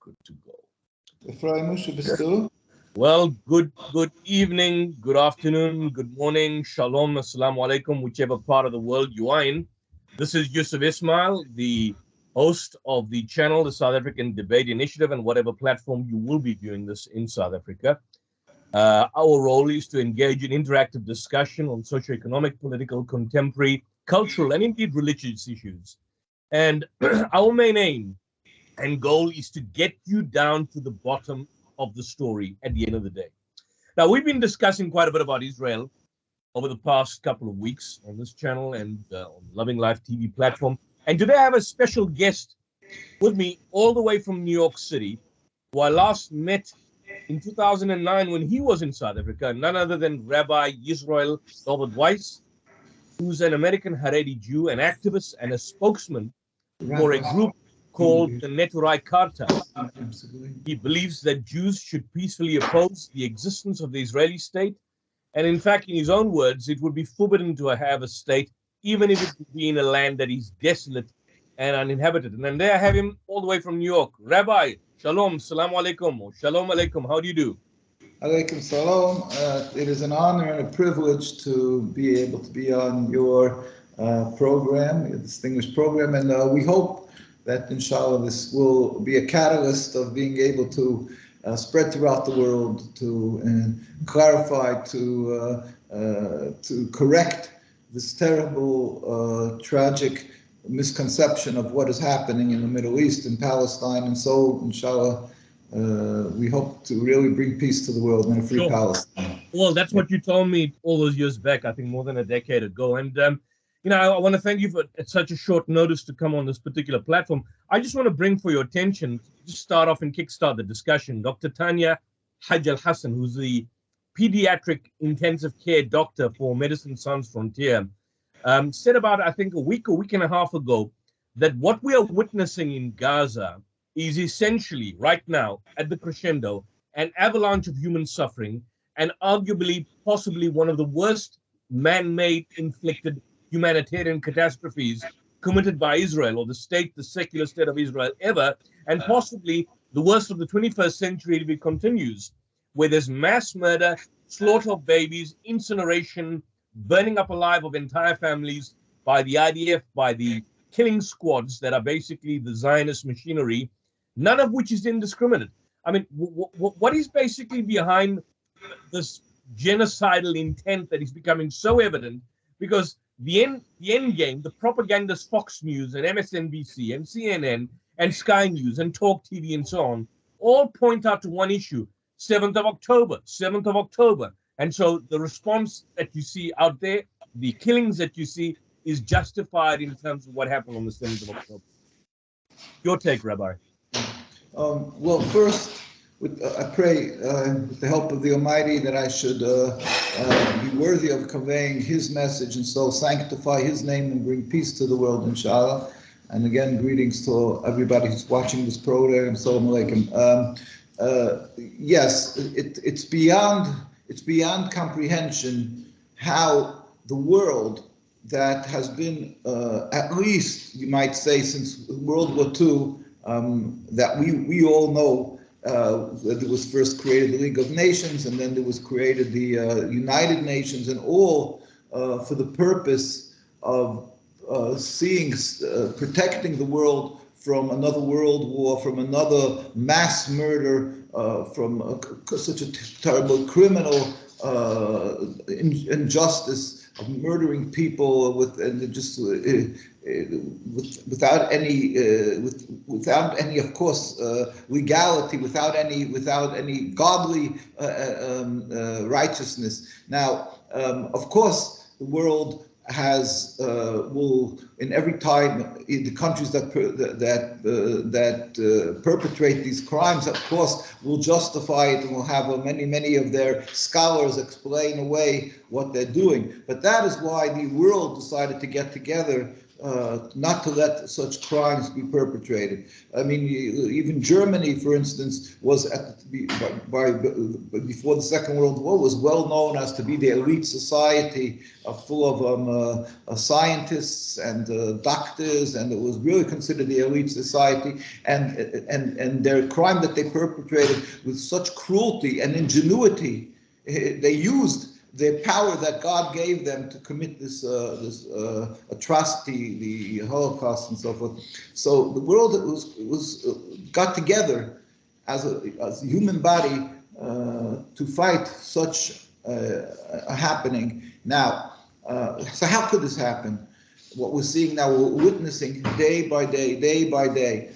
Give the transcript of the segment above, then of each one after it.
Good to go. Well, good evening, good afternoon, good morning, shalom, assalamu alaikum, whichever part of the world you are in. This is Yusuf Ismail, the host of the channel, the South African Debate Initiative, and whatever platform you will be viewing this in South Africa. Our role is to engage in interactive discussion on socioeconomic, political, contemporary, cultural, and indeed religious issues. And our main aim and goal is to get you down to the bottom of the story at the end of the day. Now, we've been discussing quite a bit about Israel over the past couple of weeks on this channel and on Loving Life TV platform. And today I have a special guest with me all the way from New York City, who I last met in 2009 when he was in South Africa, none other than Rabbi Yisorel Dovid Weiss, who's an American Haredi Jew, an activist, and a spokesman for a group called the Neturei Karta. He believes that Jews should peacefully oppose the existence of the Israeli state. And in fact, in his own words, it would be forbidden to have a state, even if it would be in a land that is desolate and uninhabited. And there I have him all the way from New York. Rabbi, shalom, salam alaikum, or shalom alaikum. How do you do? Alaikum salam. It is an honor and a privilege to be able to be on your program, your distinguished program. And we hope that inshallah this will be a catalyst of being able to spread throughout the world, to clarify, to correct this terrible, tragic misconception of what is happening in the Middle East and Palestine. And so, inshallah, we hope to really bring peace to the world and a free Palestine. Well, that's what you told me all those years back, I think more than a decade ago. And you know, I want to thank you for at such a short notice to come on this particular platform. I just want to bring for your attention, just start off and kickstart the discussion, Dr. Tanya Haj Al-Hassan, who's the pediatric intensive care doctor for Medicine Sans Frontier, said about, I think, a week and a half ago, that what we are witnessing in Gaza is essentially, right now, at the crescendo, an avalanche of human suffering, and arguably, possibly one of the worst man-made inflicted humanitarian catastrophes committed by Israel or the state, the secular state of Israel ever, and possibly the worst of the 21st century if it continues, where there's mass murder, slaughter of babies, incineration, burning up alive of entire families by the IDF, by the killing squads that are basically the Zionist machinery, none of which is indiscriminate. I mean, what is basically behind this genocidal intent that is becoming so evident? Because the end game, the propagandist Fox News and MSNBC and CNN and Sky News and Talk TV and so on, all point out to one issue, 7th of October. And so the response that you see out there, the killings that you see, is justified in terms of what happened on the 7th of October. Your take, Rabbi. Well, first, I pray with the help of the Almighty that I should be worthy of conveying His message and so sanctify His name and bring peace to the world, inshallah. And again, greetings to everybody who's watching this program. Assalamu alaikum. Yes, it's beyond comprehension how the world that has been, at least you might say, since World War II, that we all know. There was first created the League of Nations, and then there was created the United Nations, and all for the purpose of protecting the world from another world war, from another mass murder, from such a terrible criminal injustice of murdering people without any, of course, legality, without any godly righteousness. Now, of course, the world has will in every time the countries that perpetrate these crimes, of course, will justify it and will have many of their scholars explain away what they're doing. But that is why the world decided to get together not to let such crimes be perpetrated. I mean, even Germany, for instance, was before the Second World War, was well known as to be the elite society full of scientists and doctors, and it was really considered the elite society. And their crime that they perpetrated with such cruelty and ingenuity, they used the power that God gave them to commit this atrocity, the Holocaust, and so forth. So the world got together as a human body to fight such a happening. Now, so how could this happen? What we're seeing now, we're witnessing day by day.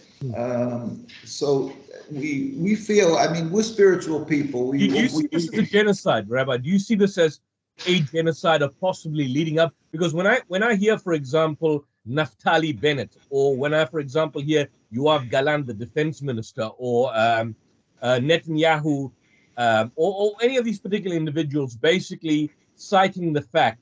So we feel, I mean, we're spiritual people. Do you see this as a genocide, Rabbi? Do you see this as a genocide or possibly leading up? Because when I hear, for example, Naftali Bennett, or when I, for example, hear Yoav Gallant, the defense minister, or Netanyahu, or any of these particular individuals basically citing the fact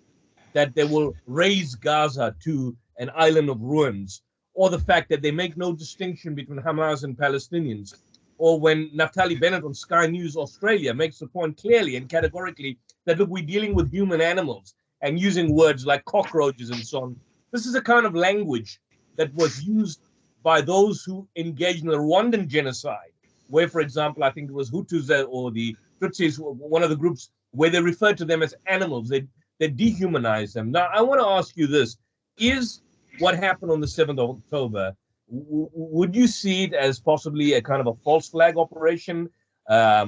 that they will raise Gaza to an island of ruins, or the fact that they make no distinction between Hamas and Palestinians, or when Naftali Bennett on Sky News Australia makes the point clearly and categorically that, look, we're dealing with human animals, and using words like cockroaches and so on. This is a kind of language that was used by those who engaged in the Rwandan genocide, where, for example, I think it was Hutus or the Tutsis, one of the groups, where they referred to them as animals. They dehumanized them. Now, I want to ask you this. Is what happened on the 7th of October, would you see it as possibly a kind of a false flag operation? I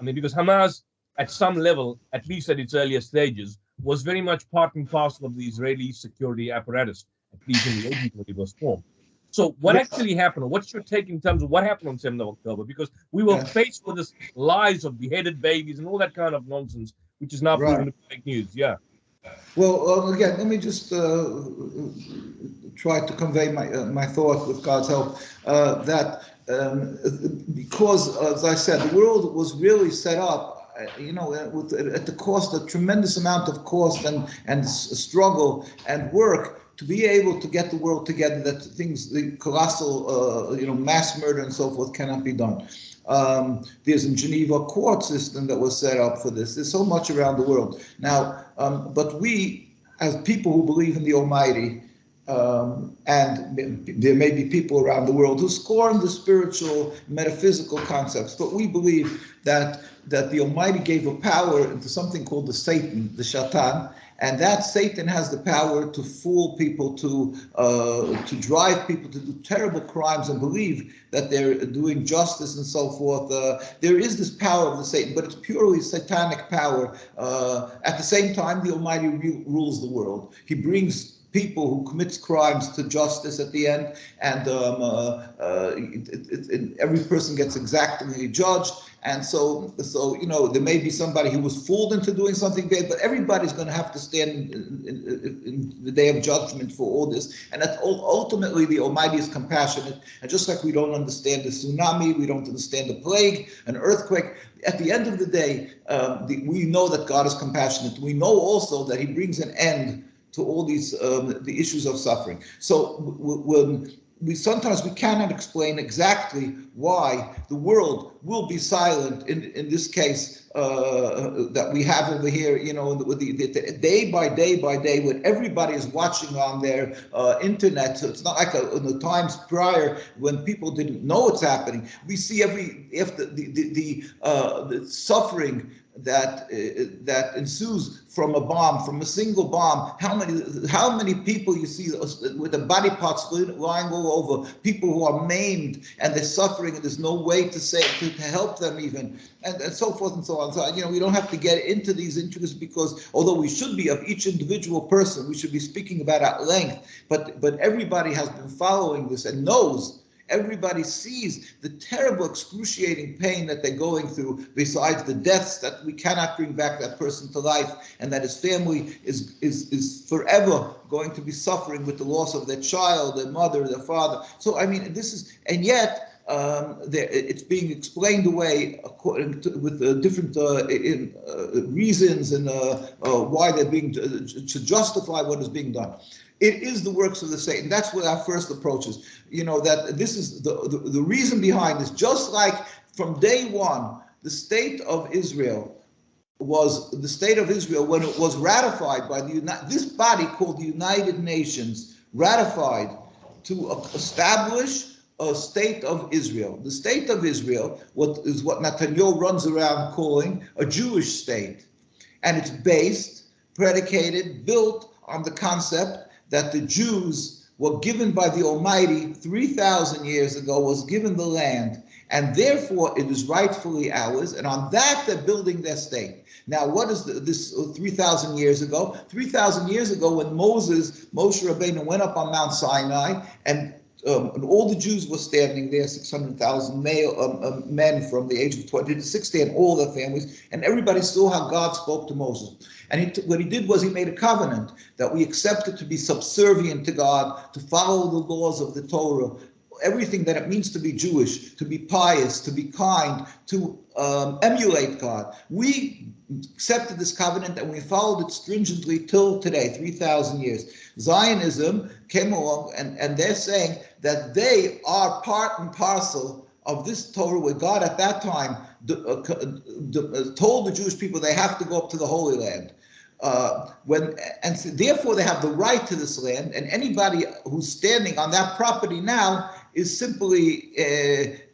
mean, because Hamas, at some level, at least at its earlier stages, was very much part and parcel of the Israeli security apparatus, at least in the 80s when it was formed. So what actually happened, or what's your take in terms of what happened on 7th of October? Because we were faced with this lies of beheaded babies and all that kind of nonsense, which is now proven to be fake news. Yeah. Well, again, let me just try to convey my thought with God's help, that because, as I said, the world was really set up, at the cost, a tremendous amount of cost and struggle and work to be able to get the world together, that the colossal, mass murder and so forth cannot be done. There's a Geneva court system that was set up for this. There's so much around the world. Now, but we, as people who believe in the Almighty, and there may be people around the world who scorn the spiritual, metaphysical concepts, but we believe that the Almighty gave a power into something called the Satan, the Shatan, and that Satan has the power to fool people, to drive people to do terrible crimes and believe that they're doing justice and so forth. There is this power of the Satan, but it's purely satanic power. At the same time, the Almighty rules the world. He brings people who commits crimes to justice at the end, and every person gets exactly judged. And so there may be somebody who was fooled into doing something bad, but everybody's going to have to stand in the day of judgment for all this. And that ultimately the Almighty is compassionate. And just like we don't understand the tsunami, we don't understand the plague, an earthquake, at the end of the day, we know that God is compassionate. We know also that He brings an end to all these the issues of suffering. So when sometimes we cannot explain exactly why the world will be silent in this case that we have over here, with the day by day, when everybody is watching on their internet. So it's not like in the times prior when people didn't know what's happening. We see the suffering that ensues from a bomb, from a single bomb. How many people you see with the body parts lying all over, people who are maimed and they're suffering, and there's no way to help them even, and so forth and so on. So we don't have to get into these intricacies, because although we should be, of each individual person, we should be speaking about at length, but everybody has been following this and knows. Everybody sees the terrible, excruciating pain that they're going through, besides the deaths that we cannot bring back that person to life, and that his family is forever going to be suffering with the loss of their child, their mother, their father. So, I mean, and yet it's being explained away according to, with different reasons and why they're being to justify what is being done. It is the works of the Satan. That's what our first approach is. You know, that this is the reason behind this. Just like from day one, the state of Israel was the state of Israel when it was ratified by this body called the United Nations, ratified to establish a state of Israel. The state of Israel, what Netanyahu runs around calling a Jewish state. And it's based, predicated, built on the concept that the Jews were given by the Almighty 3,000 years ago, was given the land, and therefore it is rightfully ours, and on that they're building their state. Now, what is this 3,000 years ago? 3,000 years ago when Moshe Rabbeinu went up on Mount Sinai, and all the Jews were standing there, 600,000 men from the age of 20 to 60 and all their families, and everybody saw how God spoke to Moses. And what he did was he made a covenant that we accepted to be subservient to God, to follow the laws of the Torah, everything that it means to be Jewish, to be pious, to be kind, to emulate God. We accepted this covenant and we followed it stringently till today, 3,000 years. Zionism came along and they're saying that they are part and parcel of this Torah where God at that time told the Jewish people they have to go up to the Holy Land. So therefore they have the right to this land, and anybody who's standing on that property now is simply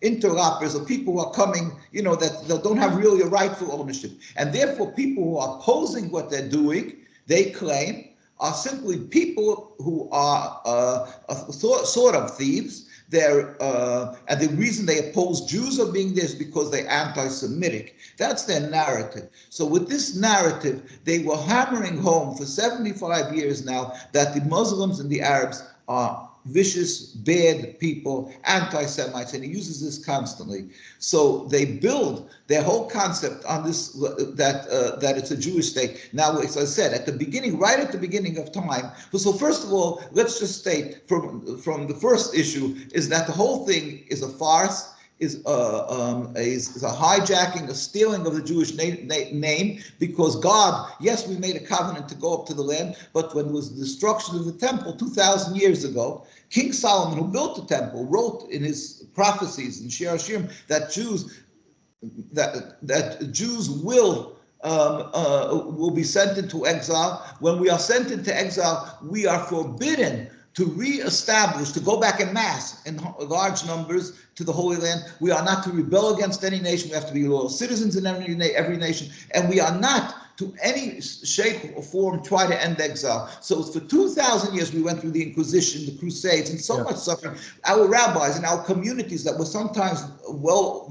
interlopers or people who are coming, you know, that don't have really a rightful ownership. And therefore people who are opposing what they're doing, they claim, are simply people who are sort of thieves. And the reason they oppose Jews are being there is because they're anti-Semitic. That's their narrative. So with this narrative, they were hammering home for 75 years now that the Muslims and the Arabs are vicious, bad people, anti-Semites, and he uses this constantly. So they build their whole concept on this, that it's a Jewish state. Now, as I said, at the beginning, right at the beginning of time, so first of all, let's just state from the first issue is that the whole thing is a farce, is a hijacking, a stealing of the Jewish name, because God, yes, we made a covenant to go up to the land, but when it was the destruction of the temple 2,000 years ago, King Solomon, who built the temple, wrote in his prophecies in Shir Hashirim that Jews will be sent into exile. When we are sent into exile, we are forbidden to re-establish, to go back en masse in large numbers to the Holy Land. We are not to rebel against any nation. We have to be loyal citizens in every nation. And we are not to any shape or form try to end exile. So for 2,000 years, we went through the Inquisition, the Crusades, and so much suffering. Our rabbis and our communities that were sometimes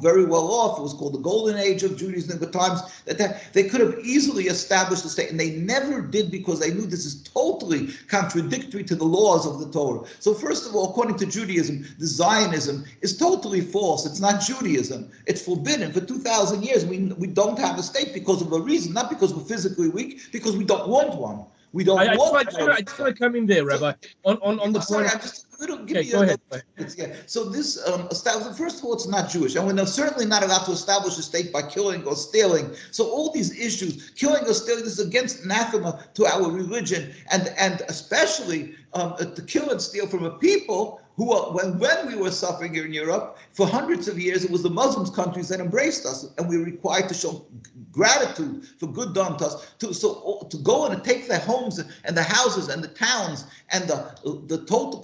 very well off, it was called the Golden Age of Judaism. There were times that they could have easily established a state, and they never did because they knew this is totally contradictory to the laws of the Torah. So first of all, according to Judaism, the Zionism is totally false. It's not Judaism. It's forbidden. For 2,000 years, we don't have a state because of a reason, not because we're physically weak, because we don't want one. We don't want one. I just want to come in there, Rabbi, on the point. Go ahead. Yeah. So this first of all, it's not Jewish, and we're certainly not allowed to establish a state by killing or stealing. So all these issues, killing or stealing, this is against anathema to our religion, and especially to kill and steal from a people who, when we were suffering here in Europe for hundreds of years, it was the Muslim countries that embraced us, and we were required to show gratitude for good done to us. To go and take their homes and the houses and the towns and the total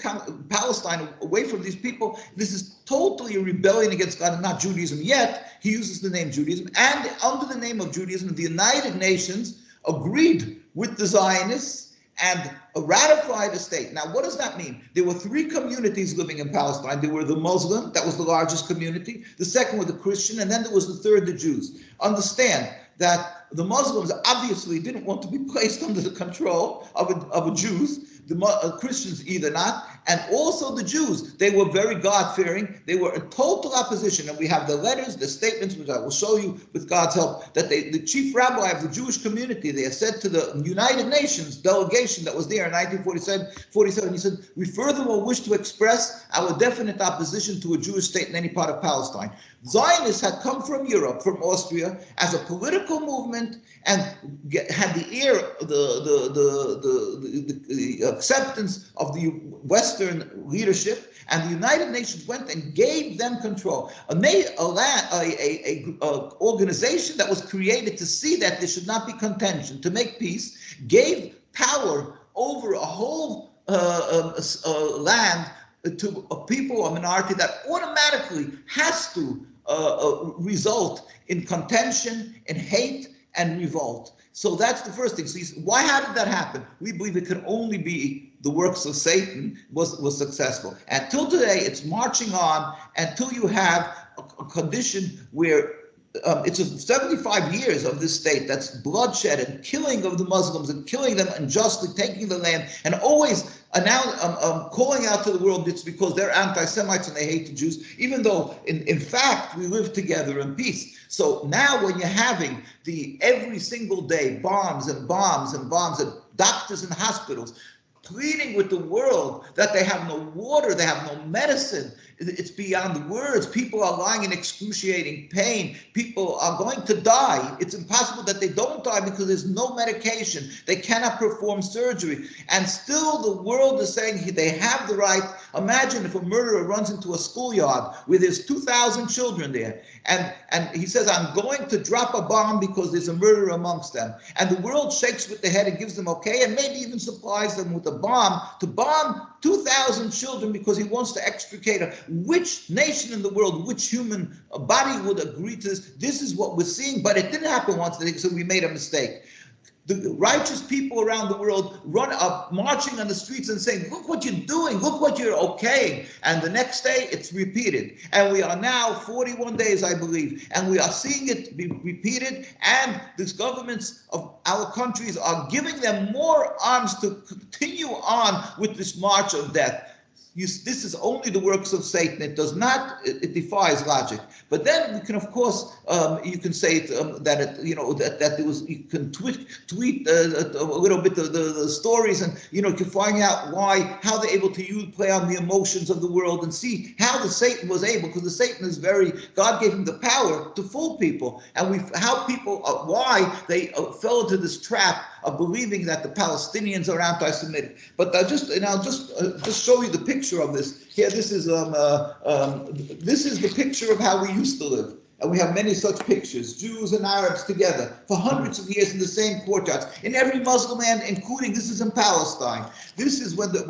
Palestine away from these people, this is totally a rebellion against God and not Judaism. Yet he uses the name Judaism, and under the name of Judaism, the United Nations agreed with the Zionists and ratified a state. Now, what does that mean? There were three communities living in Palestine. There were the Muslim, that was the largest community. The second was the Christian, and then there was the third, the Jews. Understand that the Muslims obviously didn't want to be placed under the control of the Jews, The Christians either not, and also the Jews. They were very God-fearing. They were in total opposition, and we have the letters, the statements, which I will show you with God's help, that the chief rabbi of the Jewish community, they said to the United Nations delegation that was there in 1947, he said, we furthermore wish to express our definite opposition to a Jewish state in any part of Palestine. Zionists had come from Europe, from Austria, as a political movement, and had the acceptance of the Western leadership, and the United Nations went and gave them control. An organization that was created to see that there should not be contention, to make peace, gave power over a whole land to a people, a minority that automatically has to result in contention, in hate, and revolt. So that's the first thing. So how did that happen? We believe it could only be the works of Satan was successful. Until today, it's marching on until you have a condition where it's 75 years of this state that's bloodshed and killing of the Muslims and killing them unjustly, taking the land, and always calling out to the world it's because they're anti-Semites and they hate the Jews, even though in fact we live together in peace. So now when you're having every single day bombs and bombs and bombs at doctors and hospitals, pleading with the world that they have no water, they have no medicine. It's beyond the words. People are lying in excruciating pain. People are going to die. It's impossible that they don't die because there's no medication. They cannot perform surgery. And still the world is saying they have the right. Imagine if a murderer runs into a schoolyard where there's 2,000 children there. And he says, I'm going to drop a bomb because there's a murderer amongst them. And the world shakes with the head and gives them okay, and maybe even supplies them with a bomb to bomb 2,000 children because he wants to extricate her. Which nation in the world, which human body would agree to this? This is what we're seeing, but it didn't happen once, so we made a mistake. The righteous people around the world run up, marching on the streets and saying, look what you're doing, look what you're okaying. And the next day it's repeated. And we are now 41 days, I believe, and we are seeing it be repeated. And these governments of our countries are giving them more arms to continue on with this march of death. This is only the works of Satan. It does not. It defies logic. But then we can, of course, you can say that there was. You can tweet a little bit of the stories, and you can find out how they're able to play on the emotions of the world and see how the Satan was able, because the Satan is God gave him the power to fool people, and why they fell into this trap of believing that the Palestinians are anti-Semitic. But I'll just show you the picture of this. Here, this is the picture of how we used to live. And we have many such pictures, Jews and Arabs together for hundreds of years in the same courtyards. In every Muslim land, including, this is in Palestine. This is when the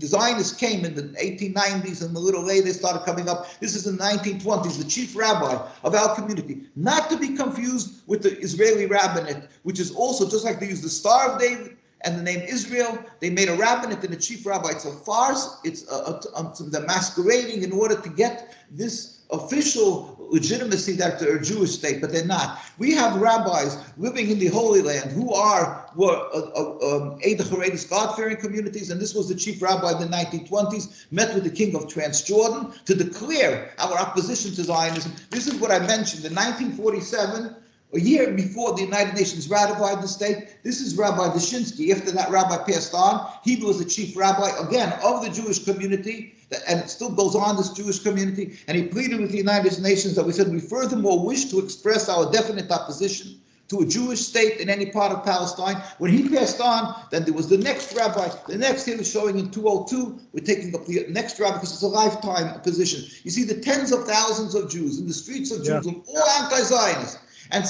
Zionists came in the 1890s, and a little later they started coming up. This is in the 1920s, the chief rabbi of our community. Not to be confused with the Israeli rabbinate, which is also, just like they use the Star of David and the name Israel, they made a rabbinate and a chief rabbi. It's a farce. It's they're masquerading in order to get this official legitimacy that they're a Jewish state, but they're not. We have rabbis living in the Holy Land who were ethnically God-fearing communities, and this was the chief rabbi in the 1920s, met with the king of Transjordan to declare our opposition to Zionism. This is what I mentioned. In 1947, a year before the United Nations ratified the state, this is Rabbi Dyshinsky. After that rabbi passed on, he was the chief rabbi, again, of the Jewish community, and it still goes on, this Jewish community, and he pleaded with the United Nations that we said, we furthermore wish to express our definite opposition to a Jewish state in any part of Palestine. When he passed on, then there was the next rabbi. The next he was showing in 202. We're taking up the next rabbi because it's a lifetime position. You see the tens of thousands of Jews in the streets of Jerusalem, all anti-Zionist. And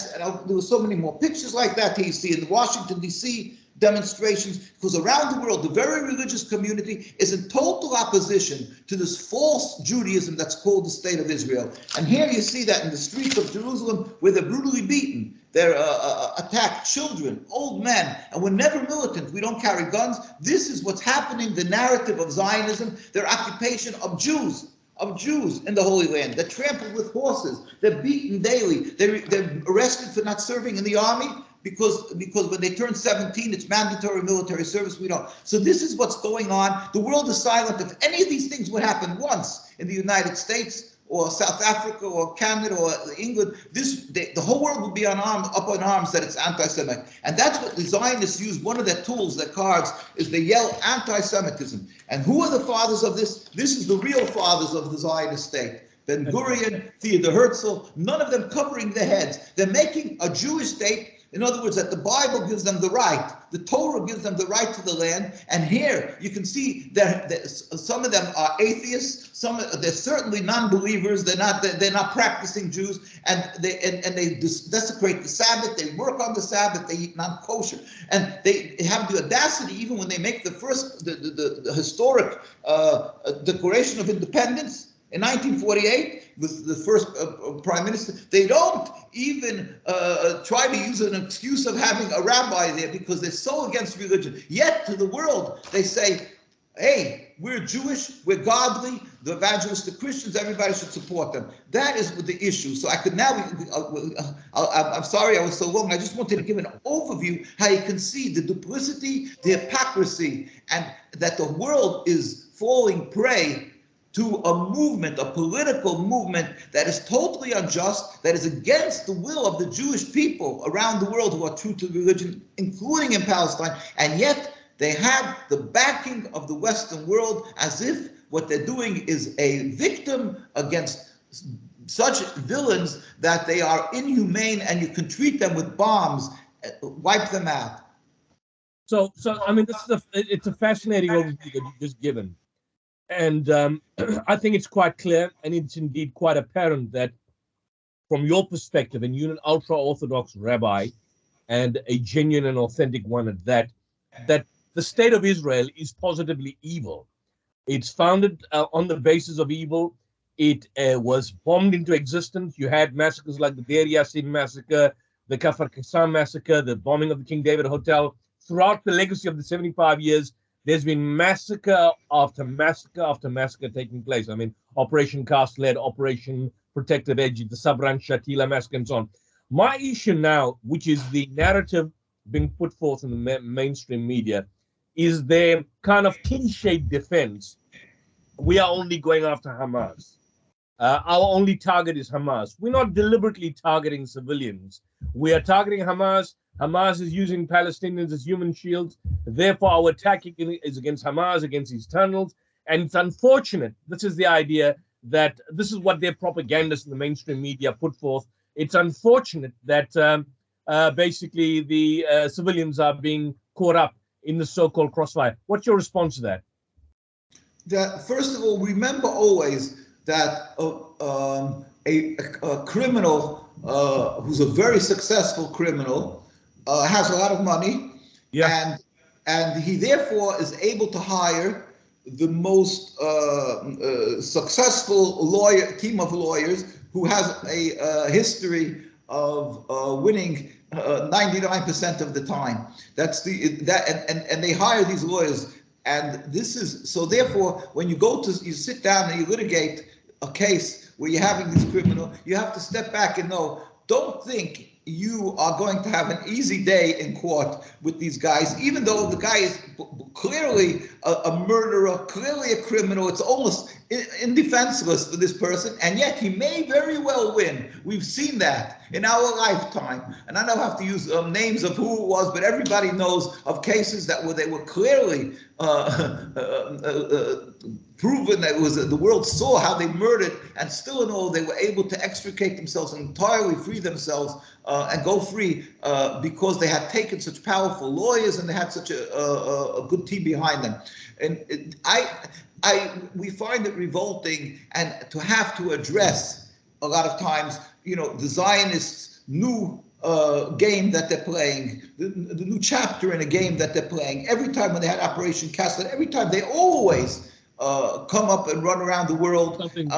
there were so many more pictures like that you see in the Washington, D.C. demonstrations, because around the world, the very religious community is in total opposition to this false Judaism that's called the State of Israel. And here you see that in the streets of Jerusalem, where they're brutally beaten. They're attacked children, old men, and we're never militant. We don't carry guns. This is what's happening, the narrative of Zionism, their occupation of Jews in the Holy Land. They're trampled with horses. They're beaten daily. They're arrested for not serving in the army. because when they turn 17, it's mandatory military service. We don't. So this is what's going on. The world is silent. If any of these things would happen once in the United States or South Africa or Canada or England, the whole world would be up on arms that it's anti-Semitic. And that's what the Zionists use. One of their tools, their cards, is they yell anti-Semitism. And who are the fathers of this? This is the real fathers of the Zionist state. Ben Gurion, Theodor Herzl, none of them covering their heads. They're making a Jewish state. In other words, that the Bible gives them the right. The Torah gives them the right to the land. And here you can see that some of them are atheists. They're certainly non-believers. They're not practicing Jews, and they desecrate the Sabbath. They work on the Sabbath. They eat non-kosher, and they have the audacity, even when they make the historic Declaration of Independence in 1948, with the first prime minister, they don't even try to use an excuse of having a rabbi there because they're so against religion. Yet to the world, they say, hey, we're Jewish, we're godly, the evangelistic Christians, everybody should support them. That is the issue. So I could now, I'm sorry I was so long. I just wanted to give an overview how you can see the duplicity, the hypocrisy, and that the world is falling prey to a movement, a political movement that is totally unjust, that is against the will of the Jewish people around the world who are true to religion, including in Palestine, and yet they have the backing of the Western world as if what they're doing is a victim against such villains that they are inhumane and you can treat them with bombs, wipe them out. So I mean, it's a fascinating overview that you've just given. And I think it's quite clear, and it's indeed quite apparent that from your perspective, and you're an ultra-Orthodox rabbi, and a genuine and authentic one at that, that the state of Israel is positively evil. It's founded on the basis of evil. It was bombed into existence. You had massacres like the Deir Yassin massacre, the Kafar Qassam massacre, the bombing of the King David Hotel. Throughout the legacy of the 75 years, there's been massacre after massacre after massacre taking place. I mean, Operation Cast Lead, Operation Protective Edge, the Sabran Shatila massacre, and so on. My issue now, which is the narrative being put forth in the mainstream media, is their kind of cliched defense. We are only going after Hamas. Our only target is Hamas. We're not deliberately targeting civilians. We are targeting Hamas. Hamas is using Palestinians as human shields. Therefore, our attack is against Hamas, against his tunnels. And it's unfortunate. This is the idea that this is what their propagandists in the mainstream media put forth. It's unfortunate that basically the civilians are being caught up in the so-called crossfire. What's your response to that? First of all, remember always that a criminal who's a very successful criminal has a lot of money, yeah, and he therefore is able to hire the most successful team of lawyers who has a history of winning 99% of the time. And they hire these lawyers, and this is so. Therefore, when you sit down and you litigate a case where you're having this criminal, you have to step back and know. Don't think you are going to have an easy day in court with these guys, even though the guy is clearly a murderer, clearly a criminal. It's almost indefenseless for this person, and yet he may very well win. We've seen that in our lifetime, and I don't have to use names of who it was, but everybody knows of cases where they were clearly proven that the world saw how they murdered, and still in all they were able to extricate themselves and entirely free themselves and go free because they had taken such powerful lawyers and they had such a good team behind them. And we find it revolting, and to have to address a lot of times, the Zionists' new game that they're playing, the new chapter in a game that they're playing. Every time when they had Operation Cast Lead, every time they always come up and run around the world and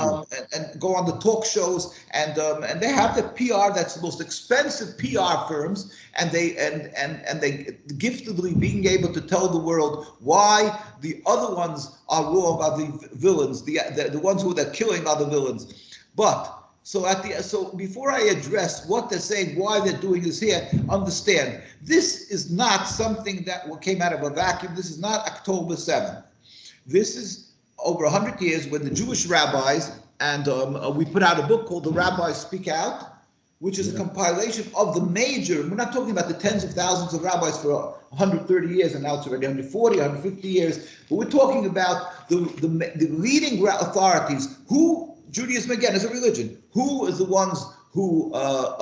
go on the talk shows, and they have the PR that's the most expensive PR firms, and they giftedly being able to tell the world why the other ones are wrong, are the villains, the ones who they're killing are the villains. But So before I address what they're saying, why they're doing this here, understand this is not something that came out of a vacuum. This is not October 7th. This is over 100 years when the Jewish rabbis, and we put out a book called The Rabbis Speak Out, which is a compilation of the major, we're not talking about the tens of thousands of rabbis for 130 years, and now it's already 140, 150 years, but we're talking about the leading authorities. Who, Judaism again is a religion, who is the ones who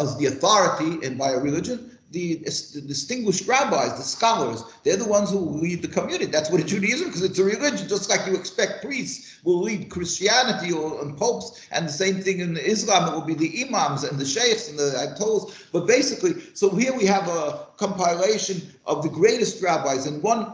is the authority, and by a religion, the distinguished rabbis, the scholars, they're the ones who lead the community. That's what Judaism, because it's a religion, just like you expect priests will lead Christianity and popes, and the same thing in Islam, it will be the imams and the sheikhs and the ayatollahs. But basically, so here we have a compilation of the greatest rabbis, and one,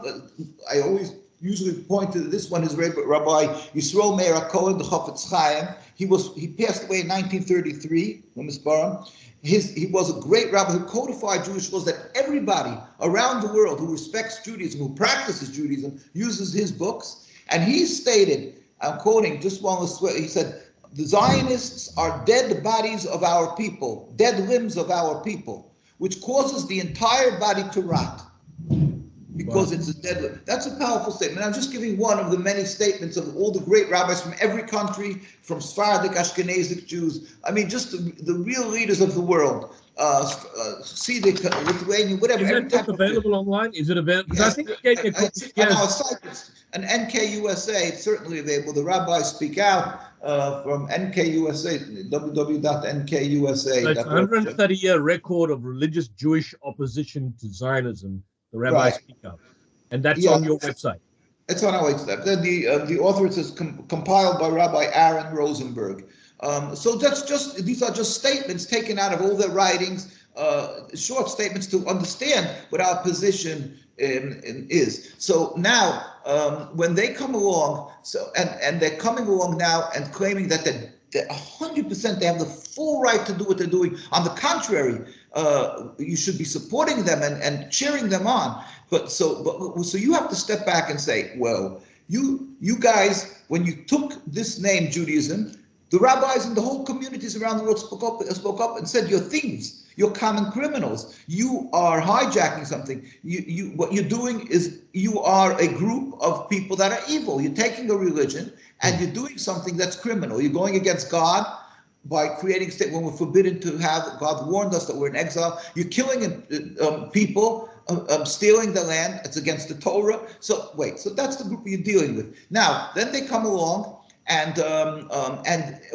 I always usually point to this one, is Rabbi Yisorel Dovid the Chafetz Chaim. He passed away in 1933 from Misbarim. He was a great rabbi who codified Jewish laws that everybody around the world who respects Judaism, who practices Judaism, uses his books. And he stated, I'm quoting just one, he said, the Zionists are dead bodies of our people, dead limbs of our people, which causes the entire body to rot. Because it's a dead limb. That's a powerful statement. I'm just giving one of the many statements of all the great rabbis from every country, from Sephardic, Ashkenazic Jews. I mean, just the real leaders of the world. Siddiq, Lithuanian, whatever. Is that book available online? Is it available? Yes, I think it's on our site. An NKUSA, it's certainly available. The rabbis speak out from NKUSA, www.nkusa. So it's a 130-year record of religious Jewish opposition to Zionism. The rabbis speak out, and that's on your website. It's on our website. The author is compiled by Rabbi Aaron Rosenberg. So these are just statements taken out of all their writings, short statements to understand what our position is. So now, when they come along, and they're coming along now and claiming that they're 100%, they have the full right to do what they're doing. On the contrary, you should be supporting them and cheering them on. So you have to step back and say, well, you guys, when you took this name Judaism, the rabbis and the whole communities around the world spoke up and said, you're thieves, you're common criminals, you are hijacking something. What you're doing is you are a group of people that are evil. You're taking a religion and you're doing something that's criminal. You're going against God by creating a state when we're forbidden to have. God warned us that we're in exile. You're killing people, stealing the land. It's against the Torah. So that's the group you're dealing with. Now, then they come along and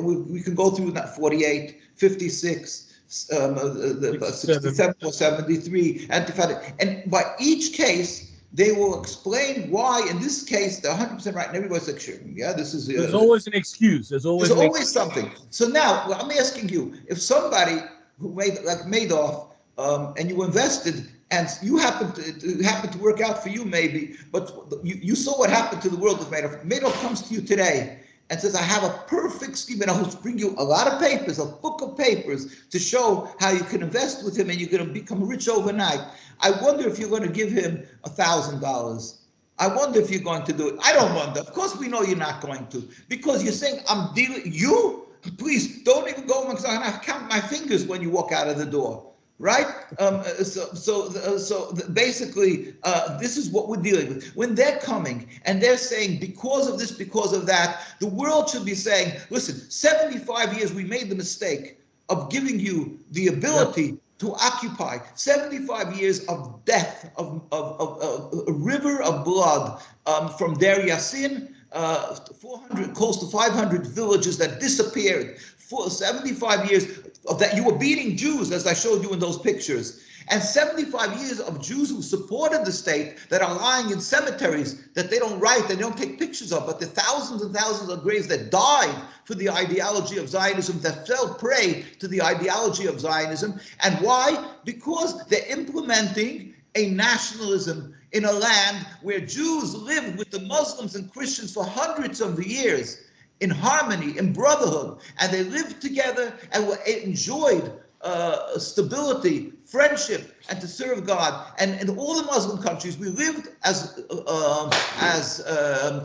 we can go through that 48, 56, 67 or 73, and by each case, they will explain why, in this case, they're 100% right, and everybody's like, sure, yeah, this is... There's always an excuse. There's always something. So now, I'm asking you, if somebody who made, like Madoff, and you invested, and you happened to work out for you maybe, but you saw what happened to the world with Madoff. Madoff comes to you today and says, I have a perfect scheme, and I'll bring you a lot of papers, a book of papers, to show how you can invest with him and you're going to become rich overnight. I wonder if you're going to give him $1,000. I wonder if you're going to do it. I don't wonder. Of course, we know you're not going to, because you're saying, I'm dealing, you, please don't even go, because I'm going to count my fingers when you walk out of the door. Right? So basically, this is what we're dealing with. When they're coming and they're saying, because of this, because of that, the world should be saying, listen, 75 years we made the mistake of giving you the ability to occupy. 75 years of death, of a river of blood, from Deir Yassin, 400, close to 500 villages that disappeared. For 75 years of that, you were beating Jews, as I showed you in those pictures, and 75 years of Jews who supported the state that are lying in cemeteries that they don't write, they don't take pictures of, but the thousands and thousands of graves that died for the ideology of Zionism, that fell prey to the ideology of Zionism. And why? Because they're implementing a nationalism in a land where Jews lived with the Muslims and Christians for hundreds of years, in harmony, in brotherhood, and they lived together and enjoyed stability, friendship, and to serve God. And in all the Muslim countries, we lived as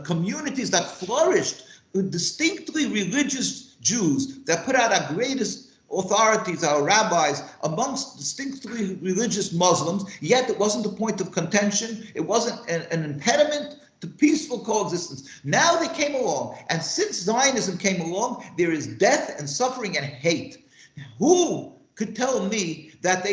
communities that flourished with distinctly religious Jews, that put out our greatest authorities, our rabbis, amongst distinctly religious Muslims, yet it wasn't a point of contention, it wasn't an impediment to peaceful coexistence. Now they came along, and since Zionism came along, there is death and suffering and hate. Who could tell me that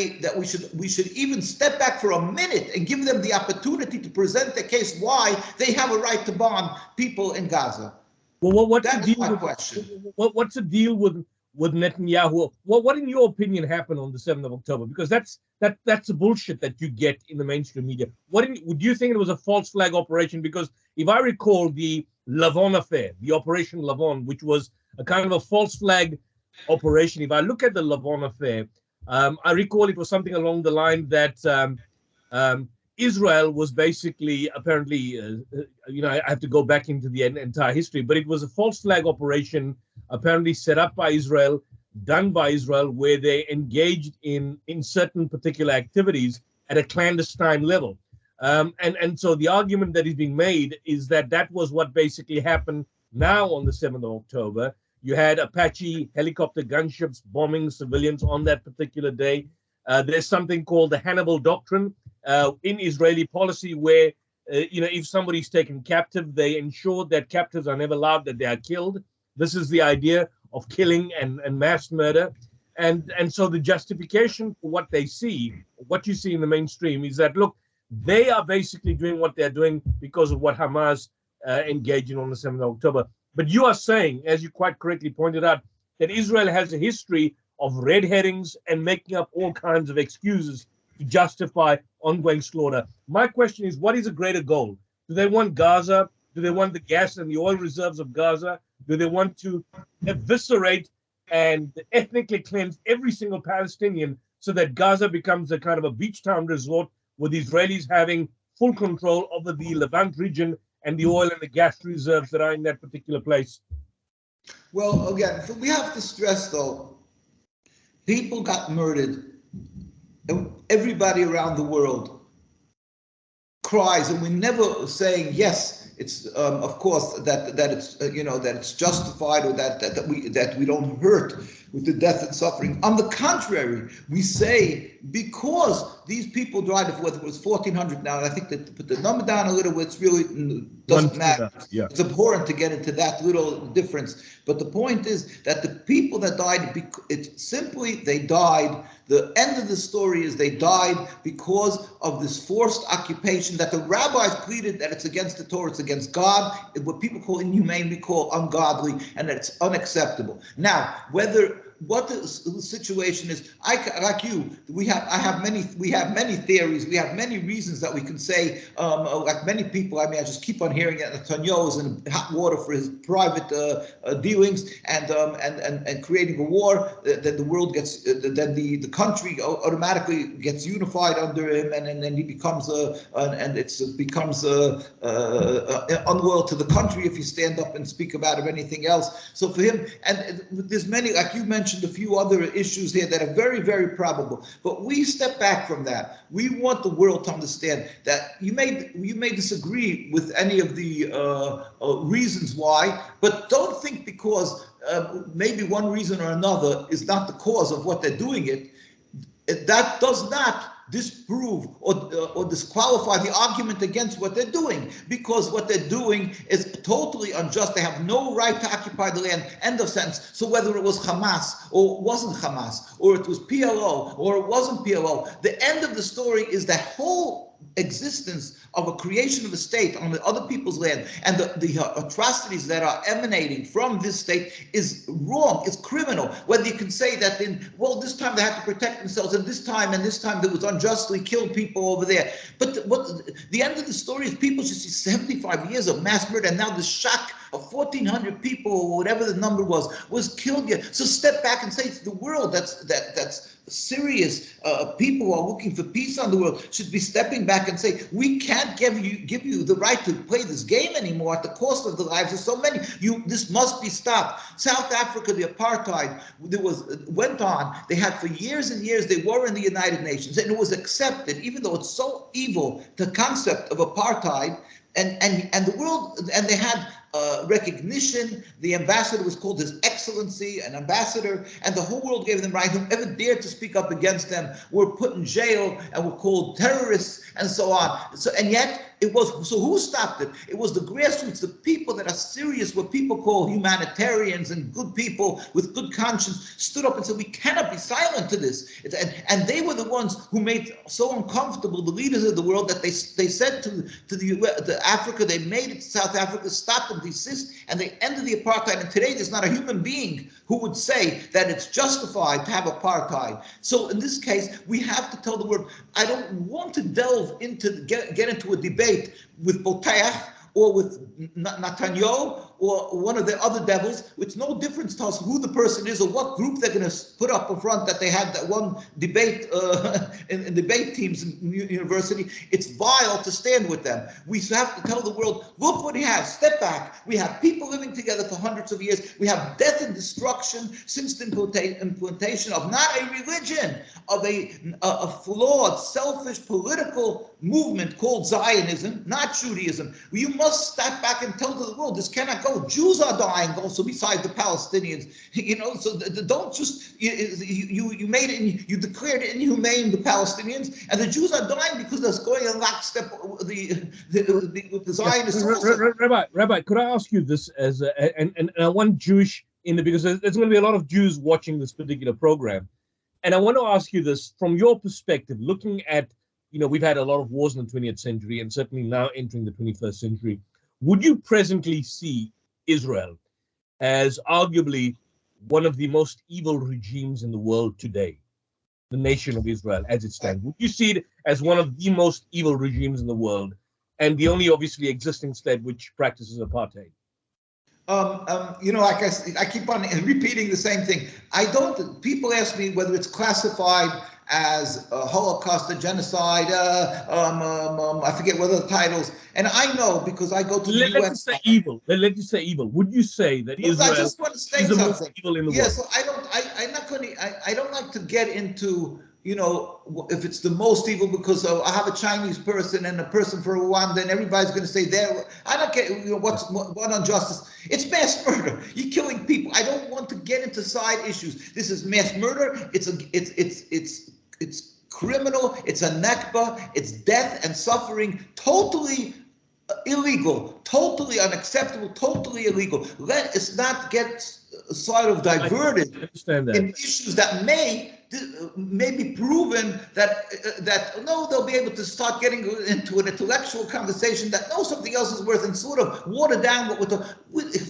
we should even step back for a minute and give them the opportunity to present the case why they have a right to bomb people in Gaza? Well, what's That the is deal my with, question. what's the deal with Netanyahu? What in your opinion happened on the 7th of October? Because that's the bullshit that you get in the mainstream media. Would you think it was a false flag operation? Because if I recall the Lavon affair, the Operation Lavon, which was a kind of a false flag operation. If I look at the Lavon affair, I recall it was something along the line that Israel was basically, apparently, I have to go back into the entire history, but it was a false flag operation apparently set up by Israel, done by Israel, where they engaged in certain particular activities at a clandestine level. And so the argument that is being made is that that was what basically happened now on the 7th of October. You had Apache helicopter gunships bombing civilians on that particular day. There's something called the Hannibal Doctrine in Israeli policy where, if somebody's taken captive, they ensure that captives are never allowed, that they are killed. This is the idea of killing and mass murder. And so the justification for what they see, what you see in the mainstream is that, look, they are basically doing what they're doing because of what Hamas engaged in on the 7th of October. But you are saying, as you quite correctly pointed out, that Israel has a history of red herrings and making up all kinds of excuses to justify ongoing slaughter. My question is, what is a greater goal? Do they want Gaza? Do they want the gas and the oil reserves of Gaza? Do they want to eviscerate and ethnically cleanse every single Palestinian so that Gaza becomes a kind of a beach town resort with Israelis having full control over the Levant region and the oil and the gas reserves that are in that particular place? Well, again, we have to stress, though, people got murdered. Everybody around the world cries, and we're never saying, yes, it's of course that it's that it's justified, or that we don't hurt with the death and suffering. On the contrary, we say because these people died, whether it was 1,400 now, and I think that to put the number down a little, it's really doesn't matter. Yeah. It's abhorrent to get into that little difference. But the point is that the people that died, it's simply they died. The end of the story is they died because of this forced occupation that the rabbis pleaded that it's against the Torah, it's against God, what people call inhumane, we call ungodly, and that it's unacceptable. Now, what the situation is, like you, we have many theories, we have many reasons that we can say, like many people. I mean, I just keep on hearing that Netanyahu is in hot water for his private dealings and creating a war. Then the world gets, then the country automatically gets unified under him, and then he becomes unloyal to the country if you stand up and speak about anything else. So for him, and there's many, like you mentioned, a few other issues here that are very, very probable. But we step back from that. We want the world to understand that you may disagree with any of the reasons why, but don't think because maybe one reason or another is not the cause of what they're doing that does not disprove or disqualify the argument against what they're doing, because what they're doing is totally unjust. They have no right to occupy the land, end of sentence. So whether it was Hamas or it wasn't Hamas, or it was PLO or it wasn't PLO, the end of the story is that whole existence of a creation of a state on the other people's land and the atrocities that are emanating from this state is wrong, it's criminal. Whether you can say that this time they had to protect themselves, and this time there was unjustly killed people over there. But the end of the story is people should see 75 years of mass murder, and now the shock of 1,400 people, or whatever the number was killed yet. So step back and say to the world that's serious people who are looking for peace on the world should be stepping back and say, we can't give you the right to play this game anymore at the cost of the lives of so many. This must be stopped. South Africa, the apartheid went on. They had for years and years, they were in the United Nations, and it was accepted, even though it's so evil, the concept of apartheid. And the world, and they had recognition. The ambassador was called His Excellency, an ambassador, and the whole world gave them right. Whoever dared to speak up against them were put in jail and were called terrorists and so on. So, and yet it was, so who stopped it? It was the grassroots, the people that are serious, what people call humanitarians and good people with good conscience, stood up and said, we cannot be silent to this. And they were the ones who made so uncomfortable the leaders of the world that they said to Africa, they made it to South Africa, stop them, desist, and they ended the apartheid. And today there's not a human being who would say that it's justified to have apartheid. So in this case, we have to tell the world, I don't want to delve into, get into a debate with Boteach or with Netanyahu or one of the other devils. It's no difference to us who the person is or what group they're going to put up in front, that they had that one debate in debate teams in university. It's vile to stand with them. We have to tell the world, look what we have, step back. We have people living together for hundreds of years. We have death and destruction since the implementation of not a religion, of a flawed, selfish political movement called Zionism, not Judaism. You must step back and tell the world, this cannot go. Jews are dying also besides the Palestinians. So don't just, you made it, you declared it inhumane, the Palestinians, and the Jews are dying because they're going in lockstep with the Zionists. Rabbi, could I ask you this as and I want Jewish because there's going to be a lot of Jews watching this particular program, and I want to ask you this from your perspective, looking at, we've had a lot of wars in the 20th century and certainly now entering the 21st century. Would you presently see Israel as arguably one of the most evil regimes in the world today, the nation of Israel as it stands? Would you see it as one of the most evil regimes in the world and the only obviously existing state which practices apartheid? Like I keep on repeating the same thing. People ask me whether it's classified as a Holocaust, a genocide, I forget what other titles. And I know because I go to the Let you say evil. Let you say evil. Would you say that Israel I just want to say is the something. most evil in the world? Yes, I don't like to get into, if it's the most evil, because I have a Chinese person and a person for Rwanda, and everybody's going to say I don't get what's what injustice. It's mass murder. You're killing people. I don't want to get into side issues. This is mass murder. It's criminal. It's a nakba. It's death and suffering. Totally illegal. Totally unacceptable. Totally illegal. Let us not get sort of diverted in issues that may be proven that no, they'll be able to start getting into an intellectual conversation that no, something else is worth, and sort of water down of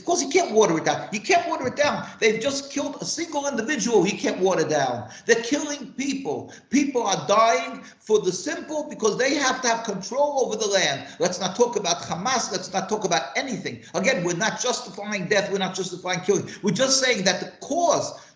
course you can't water it down. You can't water it down. They've just killed a single individual. You can't water down. They're killing people. People are dying for the simple, because they have to have control over the land. Let's not talk about Hamas. Let's not talk about anything. Again, we're not justifying death. We're not justifying killing. We're just saying that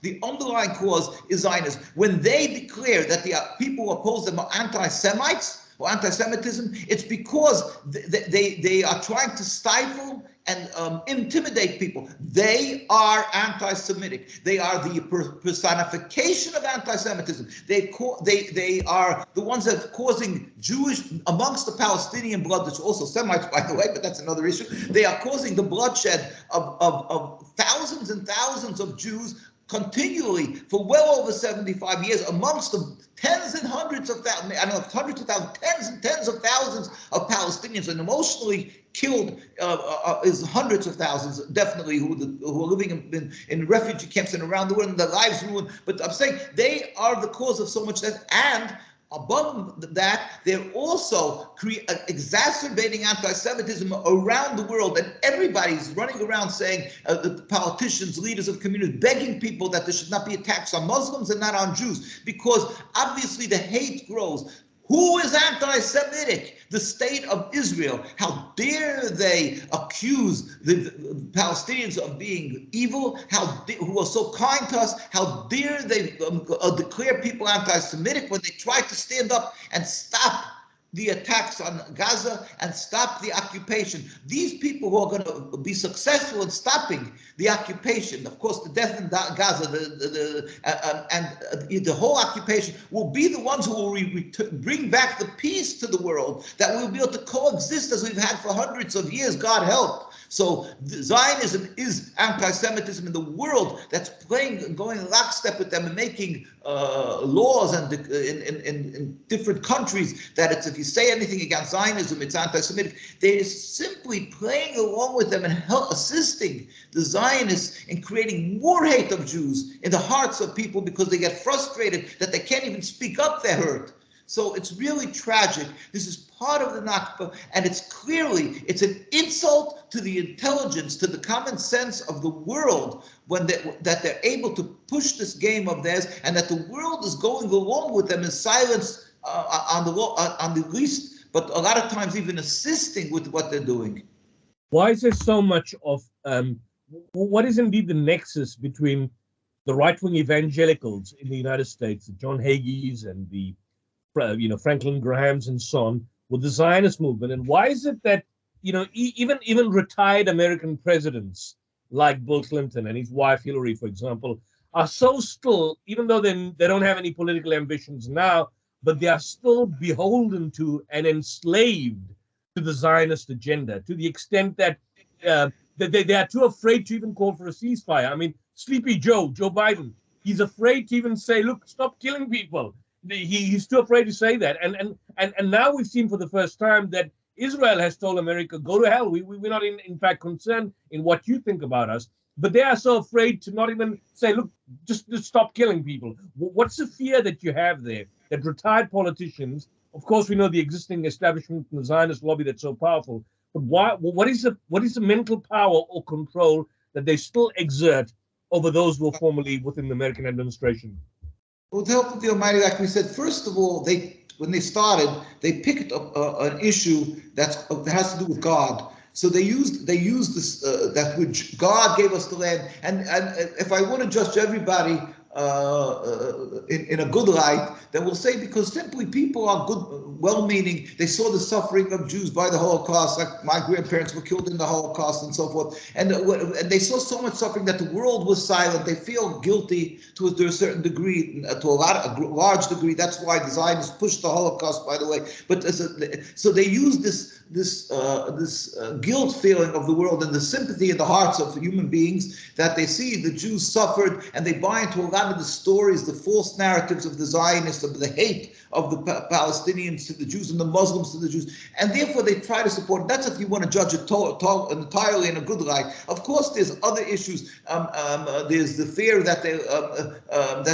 the underlying cause is Zionism. When they declare that the people who oppose them are anti-Semites or anti-Semitism, it's because they are trying to stifle and intimidate people. They are anti-Semitic. They are the personification of anti-Semitism. They are the ones that are causing Jewish, amongst the Palestinian blood, that's also Semites, by the way, but that's another issue. They are causing the bloodshed of thousands and thousands of Jews continually for well over 75 years, amongst the tens and hundreds of thousands, I don't know, hundreds of thousands, tens and tens of thousands of Palestinians, and emotionally killed is hundreds of thousands, definitely, who are living in refugee camps and around the world, and their lives ruined. But I'm saying they are the cause of so much death, and above that, they're also exacerbating anti-Semitism around the world, and everybody's running around saying, the politicians, leaders of communities, begging people that there should not be attacks on Muslims and not on Jews, because obviously the hate grows. Who is anti-Semitic? The state of Israel. How dare they accuse the Palestinians of being evil? Who are so kind to us? How dare they declare people anti-Semitic when they try to stand up and stop the attacks on Gaza and stop the occupation. These people who are going to be successful in stopping the occupation, of course, the death in Gaza, and the whole occupation, will be the ones who will bring back the peace to the world, that we'll be able to coexist as we've had for hundreds of years, God help. So Zionism is anti-Semitism in the world that's going lockstep with them and making laws and in different countries that it's, if you say anything against Zionism, it's anti-Semitic. They're simply playing along with them and assisting the Zionists in creating more hate of Jews in the hearts of people, because they get frustrated that they can't even speak up their hurt. So it's really tragic. This is part of the Nakba, and it's an insult to the intelligence, to the common sense of the world, that they're able to push this game of theirs, and that the world is going along with them in silence on the least, but a lot of times even assisting with what they're doing. Why is there so much of what is indeed the nexus between the right-wing evangelicals in the United States, the John Hagees and the Franklin Grahams and so on, with the Zionist movement? And why is it that, even retired American presidents like Bill Clinton and his wife Hillary, for example, are so still, even though they don't have any political ambitions now, but they are still beholden to and enslaved to the Zionist agenda, to the extent that they are too afraid to even call for a ceasefire. I mean, Sleepy Joe Biden, he's afraid to even say, look, stop killing people. He's too afraid to say that. And now we've seen for the first time that Israel has told America, go to hell. We're not in fact concerned in what you think about us. But they are so afraid to not even say, look, just stop killing people. What's the fear that you have there? That retired politicians, of course, we know the existing establishment and the Zionist lobby that's so powerful, but what is the mental power or control that they still exert over those who were formerly within the American administration? With the help of the Almighty, like we said, first of all, when they started, they picked up an issue that has to do with God. So they used this that which God gave us the land. And if I want to judge everybody in a good light, then we'll say because simply people are good, well-meaning. They saw the suffering of Jews by the Holocaust, like my grandparents were killed in the Holocaust and so forth, and they saw so much suffering that the world was silent. They feel guilty to a certain degree, to a large degree. That's why the Zionists pushed the Holocaust, by the way. But so they used this guilt feeling of the world and the sympathy in the hearts of human beings, that they see the Jews suffered, and they buy into a lot of the stories, the false narratives of the Zionists, of the hate of the Palestinians to the Jews and the Muslims to the Jews, and therefore they try to support. That's if you want to judge it entirely in a good light. Of course, there's other issues. There's the fear that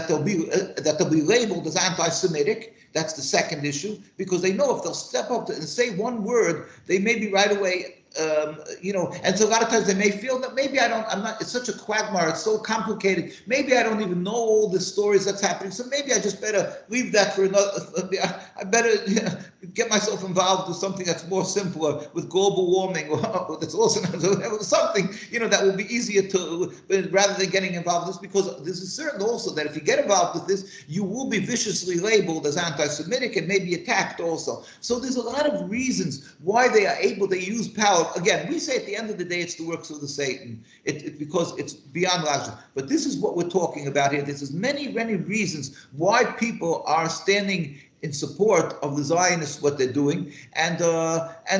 they'll be labeled as anti-Semitic. That's the second issue, because they know if they'll step up and say one word, they may be right away. And so a lot of times they may feel that maybe I'm not, it's such a quagmire, it's so complicated, maybe I don't even know all the stories that's happening, so maybe I just better leave that for another, I better get myself involved with something that's more simpler, with global warming, or that's also something, that will be easier to, rather than getting involved with this, because this is certain also that if you get involved with this, you will be viciously labeled as anti-Semitic and maybe attacked also. So there's a lot of reasons why they use power. Again, we say at the end of the day, it's the works of the Satan. Because it's beyond logic. But this is what we're talking about here. There's many, many reasons why people are standing in support of the Zionists, what they're doing, and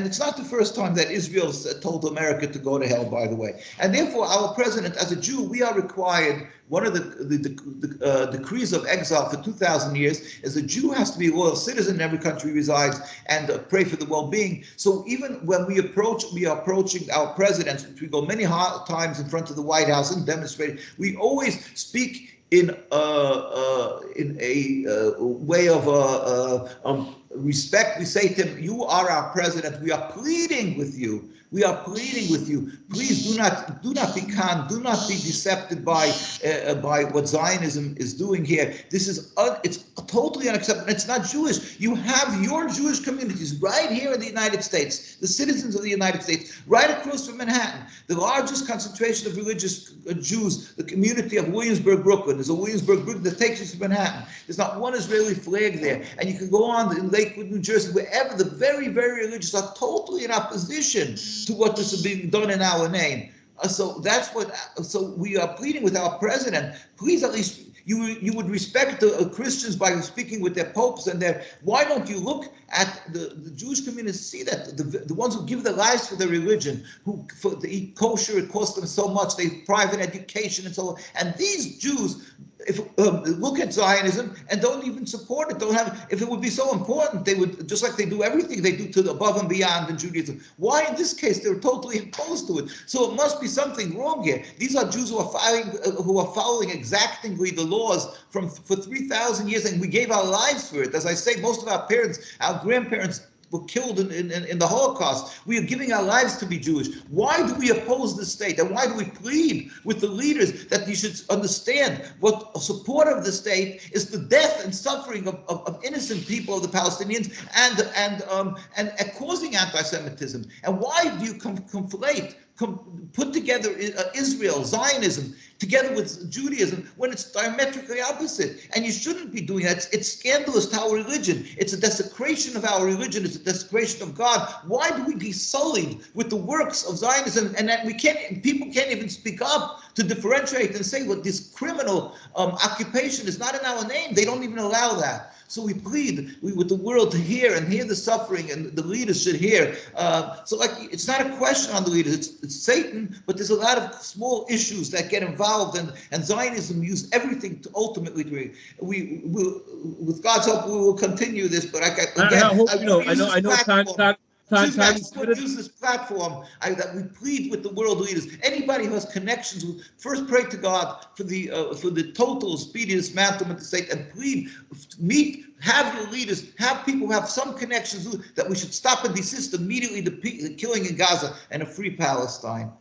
it's not the first time that Israel told America to go to hell, by the way. And therefore, our president, as a Jew, we are required. One of the decrees of exile for 2,000 years is a Jew has to be a loyal citizen in every country he resides and pray for the well-being. So even when we are approaching our presidents, which we go many times in front of the White House and demonstrate, we always speak in a way of respect. We say to him, "You are our president. We are pleading with you. We are pleading with you. Please do not be conned. Do not be decepted by what Zionism is doing here. This is it's totally unacceptable. It's not Jewish. You have your Jewish communities right here in the United States, the citizens of the United States, right across from Manhattan, the largest concentration of religious Jews, the community of Williamsburg, Brooklyn. There's a Williamsburg, Brooklyn that takes you to Manhattan. There's not one Israeli flag there, and you can go on in Lake Lakewood, New Jersey, wherever the very, very religious are totally in opposition to what is being done in our name. So that's what. So we are pleading with our president. Please, at least you would respect the Christians by speaking with their popes and their. Why don't you look at the Jewish community? See that the ones who give their lives for their religion, who for to eat kosher, it costs them so much. They have private education and so on. And these Jews, if look at Zionism and don't even support it, don't have. If it would be so important, they would, just like they do everything they do to the above and beyond in Judaism. Why in this case they're totally opposed to it? So it must be something wrong here. These are Jews who are following exactingly the laws for 3,000 years, and we gave our lives for it. As I say, most of our parents, our grandparents were killed in the Holocaust. We are giving our lives to be Jewish. Why do we oppose the state? And why do we plead with the leaders that you should understand what support of the state is the death and suffering of innocent people of the Palestinians and causing anti-Semitism? And why do you conflate, put together Israel, Zionism, together with Judaism when it's diametrically opposite? And you shouldn't be doing that. It's scandalous to our religion. It's a desecration of our religion. It's a desecration of God. Why do we be sullied with the works of Zionism, and that people can't even speak up to differentiate and say, well, this criminal occupation is not in our name. They don't even allow that. So we plead with the world to hear the suffering, and the leaders should hear. So it's not a question on the leaders, it's Satan, but there's a lot of small issues that get involved, and Zionism use everything to ultimately, we will, with God's help, we will continue this, but I just want to use this platform that we plead with the world leaders. Anybody who has connections with, first pray to God for the total speedy dismantlement of the state, and plead, have your leaders, have people who have some connections that we should stop and desist immediately the killing in Gaza and a free Palestine.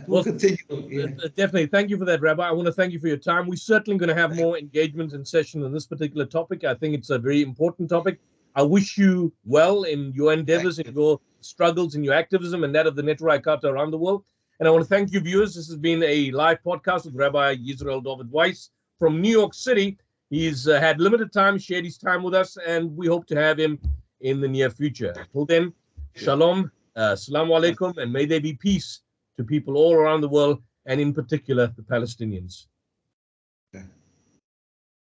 We'll continue. Yeah. Definitely. Thank you for that, Rabbi. I want to thank you for your time. We're certainly going to have more engagements and sessions on this particular topic. I think it's a very important topic. I wish you well in your endeavors, in your struggles, in your activism, and that of the Neturei Karta around the world. And I want to thank you, viewers. This has been a live podcast with Rabbi Yisorel Dovid Weiss from New York City. He's had limited time, shared his time with us, and we hope to have him in the near future. Until then, shalom, assalamu alaikum, and may there be peace to people all around the world, and in particular, the Palestinians.